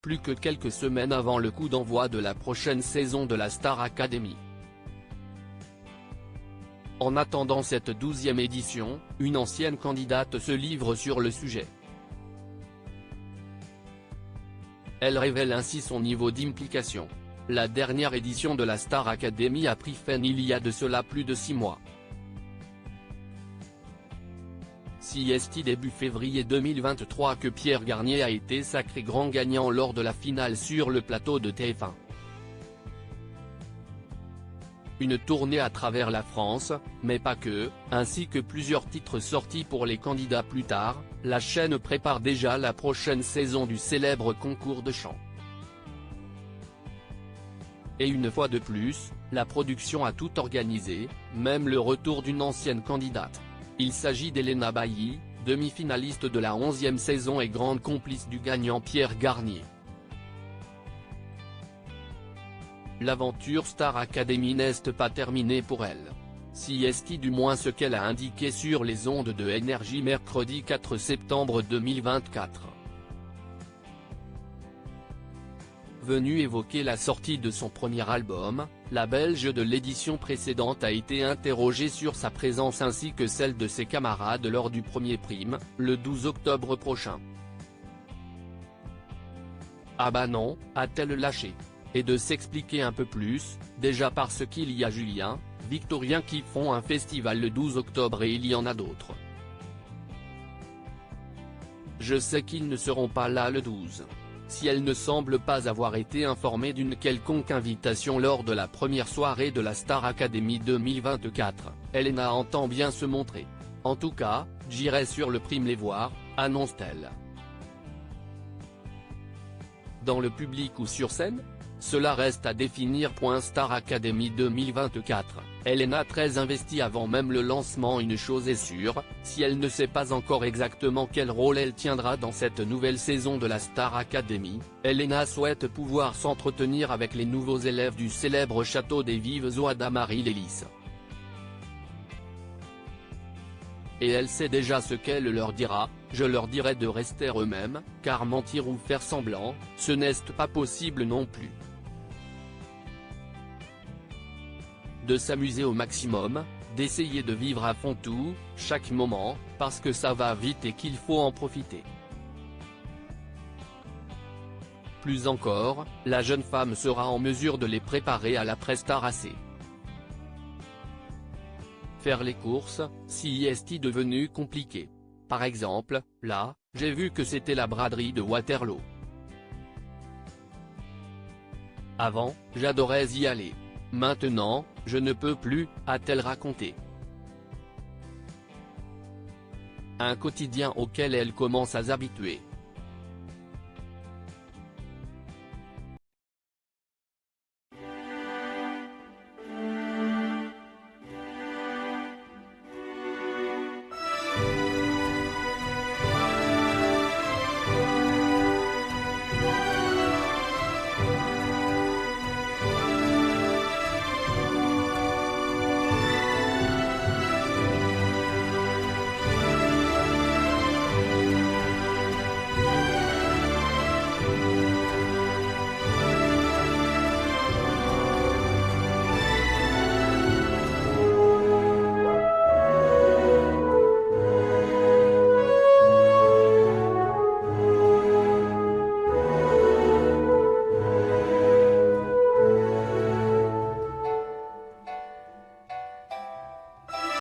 plus que quelques semaines avant le coup d'envoi de la prochaine saison de la Star Academy. En attendant cette 12e édition, une ancienne candidate se livre sur le sujet. Elle révèle ainsi son niveau d'implication. La dernière édition de la Star Academy a pris fin il y a de cela plus de 6 mois. C'est début février 2023 que Pierre Garnier a été sacré grand gagnant lors de la finale sur le plateau de TF1. Une tournée à travers la France, mais pas que, ainsi que plusieurs titres sortis pour les candidats plus tard, la chaîne prépare déjà la prochaine saison du célèbre concours de chant. Et une fois de plus, la production a tout organisé, même le retour d'une ancienne candidate. Il s'agit d'Elena Bailly, demi-finaliste de la 11e saison et grande complice du gagnant Pierre Garnier. L'aventure Star Academy n'est pas terminée pour elle. C'est du moins ce qu'elle a indiqué sur les ondes de Énergie mercredi 4 septembre 2024. Venue évoquer la sortie de son premier album, la Belge de l'édition précédente a été interrogée sur sa présence ainsi que celle de ses camarades lors du premier prime, le 12 octobre prochain. Ah bah non, a-t-elle lâché. Et de s'expliquer un peu plus, déjà parce qu'il y a Julien, Victorien qui font un festival le 12 octobre et il y en a d'autres. Je sais qu'ils ne seront pas là le 12. Si elle ne semble pas avoir été informée d'une quelconque invitation lors de la première soirée de la Star Academy 2024, Elena entend bien se montrer. En tout cas, j'irai sur le prime les voir, annonce-t-elle. Dans le public ou sur scène ? Cela reste à définir. Star Academy 2024, Elena très investie avant même le lancement. Une chose est sûre, si elle ne sait pas encore exactement quel rôle elle tiendra dans cette nouvelle saison de la Star Academy, Elena souhaite pouvoir s'entretenir avec les nouveaux élèves du célèbre château des Vives Eaux d'Amarie-les-Lys. Et elle sait déjà ce qu'elle leur dira: je leur dirai de rester eux-mêmes, car mentir ou faire semblant, ce n'est pas possible non plus. De s'amuser au maximum, d'essayer de vivre à fond tout, chaque moment, parce que ça va vite et qu'il faut en profiter. Plus encore, la jeune femme sera en mesure de les préparer à l'après-Star AC. Faire les courses, si est devenu compliqué. Par exemple, là, j'ai vu que c'était la braderie de Waterloo. Avant, j'adorais y aller. Maintenant, je ne peux plus, a-t-elle raconté. Un quotidien auquel elle commence à s'habituer.